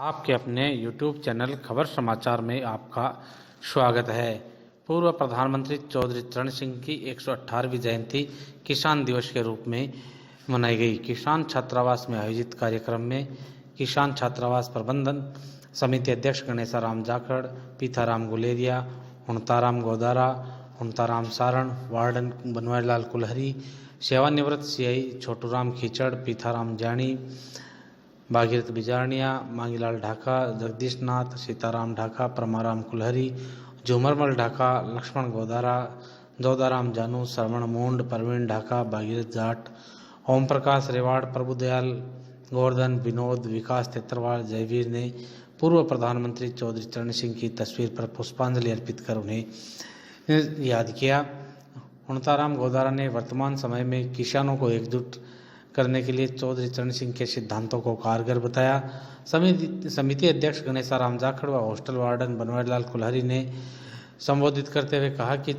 आपके अपने YouTube channel खबर समाचार में आपका स्वागत है। पूर्व प्रधानमंत्री चौधरी चरण सिंह की 118वीं जयंती किसान दिवस के रूप में मनाई गई। किसान छात्रावास में आयोजित कार्यक्रम में किसान छात्रावास प्रबंधन समिति अध्यक्ष गणेशाराम जाखड़, पीथाराम गुलेरिया, हुणताराम गोदारा, हुणताराम सारण, वार्डन बनवारीलाल कुलहरी, सेवानिवृत्त सीआई छोटूराम खीचड़, पीथाराम जानी, भागीरथ बिजारनिया, मांगीलाल ढाका, जगदीश नाथ, सीताराम ढाका, परमाराम कुलहरी, झूमरमल ढाका, लक्ष्मण गोदारा, जोदाराम जानू, श्रवण मूंड, प्रवीण ढाका, भागीरथ जाट, ओम प्रकाश रेवाड़, प्रभुदयाल गोवर्धन, विनोद, विकास तेतरवाल, जयवीर ने पूर्व प्रधानमंत्री चौधरी चरण सिंह की तस्वीर पर पुष्पांजलि अर्पित कर उन्हें याद किया। हुणताराम गोदारा ने वर्तमान समय में किसानों को एकजुट करने के लिए चौधरी चरण सिंह के सिद्धांतों को कारगर बताया। समिति अध्यक्ष गणेशाराम जाखड़ व हॉस्टल वार्डन बनवारीलाल कुलहरी ने संबोधित करते हुए कहा कि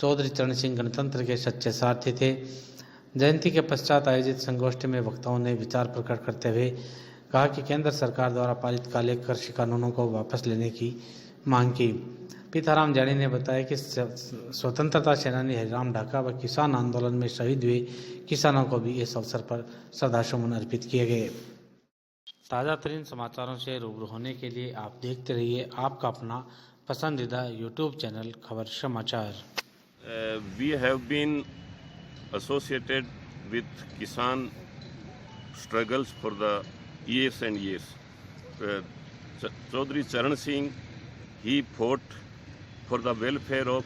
चौधरी चरण सिंह गणतंत्र के सच्चे सारथी थे। जयंती के पश्चात आयोजित संगोष्ठी में वक्ताओं ने विचार प्रकट करते हुए कहा कि केंद्र सरकार द्वारा पारित काले कृषि कानूनों को वापस लेने की मांग की। पीथाराम जानी ने बताया कि स्वतंत्रता सेनानी हरिराम ढाका व किसान आंदोलन में शहीद हुए किसानों को भी इस अवसर पर श्रद्धासुमन अर्पित किए गए। ताज़ा तरीन समाचारों से रूबरू होने के लिए आप देखते रहिए आपका अपना पसंदीदा यूट्यूब चैनल खबर समाचार। We have been associated with Kisan struggles for the years and years. Chaudhry Charan Singh, he fought for the welfare of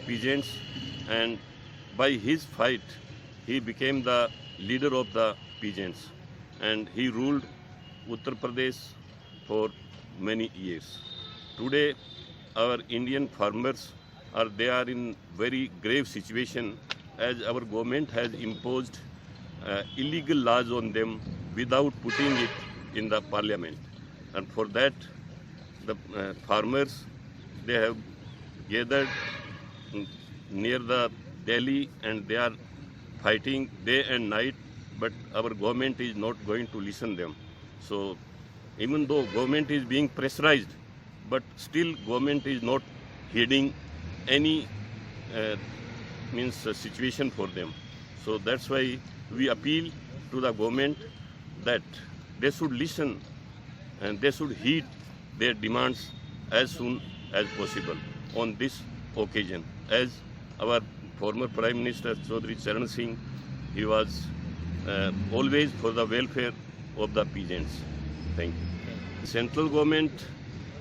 peasants, and by his fight he became the leader of the peasants, and he ruled Uttar Pradesh for many years. Today our Indian farmers are in very grave situation, as our government has imposed illegal laws on them without putting it in the parliament, and for that the farmers, they have gathered near the Delhi and they are fighting day and night, but our government is not going to listen them. So even though government is being pressurized, but still government is not heeding any situation for them. So that's why we appeal to the government that they should listen and they should heed their demands as soon as possible on this occasion. As our former Prime Minister Chaudhry Charan Singh, he was always for the welfare of the peasants. Thank you. Central government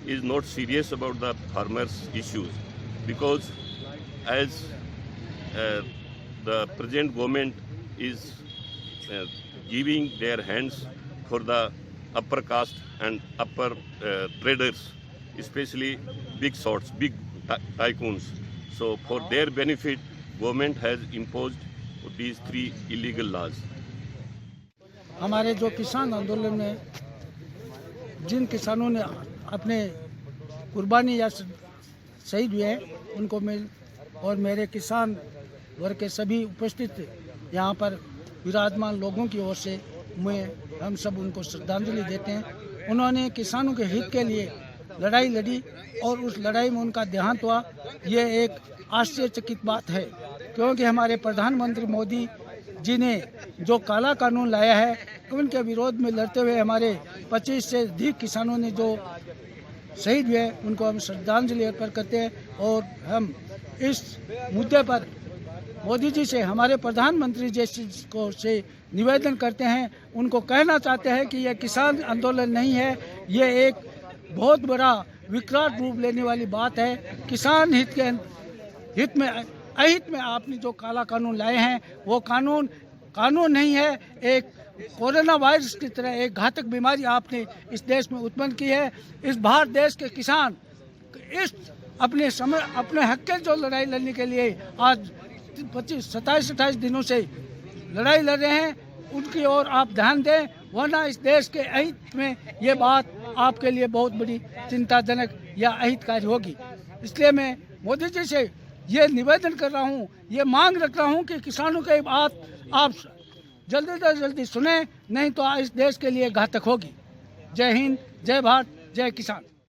is not serious about the farmers' issues, because as the present government is giving their hands for the upper caste and upper traders, especially big sorts, big tycoons. So for their benefit, government has imposed these 3 illegal laws. हमारे जो किसान आंदोलन में जिन किसानों ने अपने कुर्बानी या शहीद हुए हैं, उनको मैं और मेरे किसान वर्ग के सभी उपस्थित यहाँ पर विराजमान लोगों की ओर से हम सब उनको श्रद्धांजलि देते हैं। उन्होंने किसानों के हित के लिए लड़ाई लड़ी और उस लड़ाई में उनका देहांत हुआ। ये एक आश्चर्यचकित बात है, क्योंकि हमारे प्रधानमंत्री मोदी जी ने जो काला कानून लाया है, उनके विरोध में लड़ते हुए हमारे 25 से अधिक किसानों ने जो शहीद हुए, उनको हम श्रद्धांजलि अर्पित करते हैं। और हम इस मुद्दे पर मोदी जी से, हमारे प्रधानमंत्री जी को से निवेदन करते हैं, उनको कहना चाहते हैं कि यह किसान आंदोलन नहीं है, ये एक बहुत बड़ा विकराल रूप लेने वाली बात है। किसान हित में अहित में आपने जो काला कानून लाए हैं, वो कानून नहीं है, एक कोरोना वायरस की तरह एक घातक बीमारी आपने इस देश में उत्पन्न की है। इस भारत देश के किसान इस अपने हक के जो लड़ाई लड़ने के लिए आज 27-28 दिनों से लड़ाई लड़ रहे हैं, उनकी ओर आप ध्यान दें, वरना इस देश के अहित में ये बात आपके लिए बहुत बड़ी चिंताजनक या अहितकारी होगी। इसलिए मैं मोदी जी से ये निवेदन कर रहा हूँ, ये मांग रख रहा हूँ कि किसानों की बात आप जल्दी से जल्दी सुने, नहीं तो इस देश के लिए घातक होगी। जय हिंद, जय भारत, जय किसान।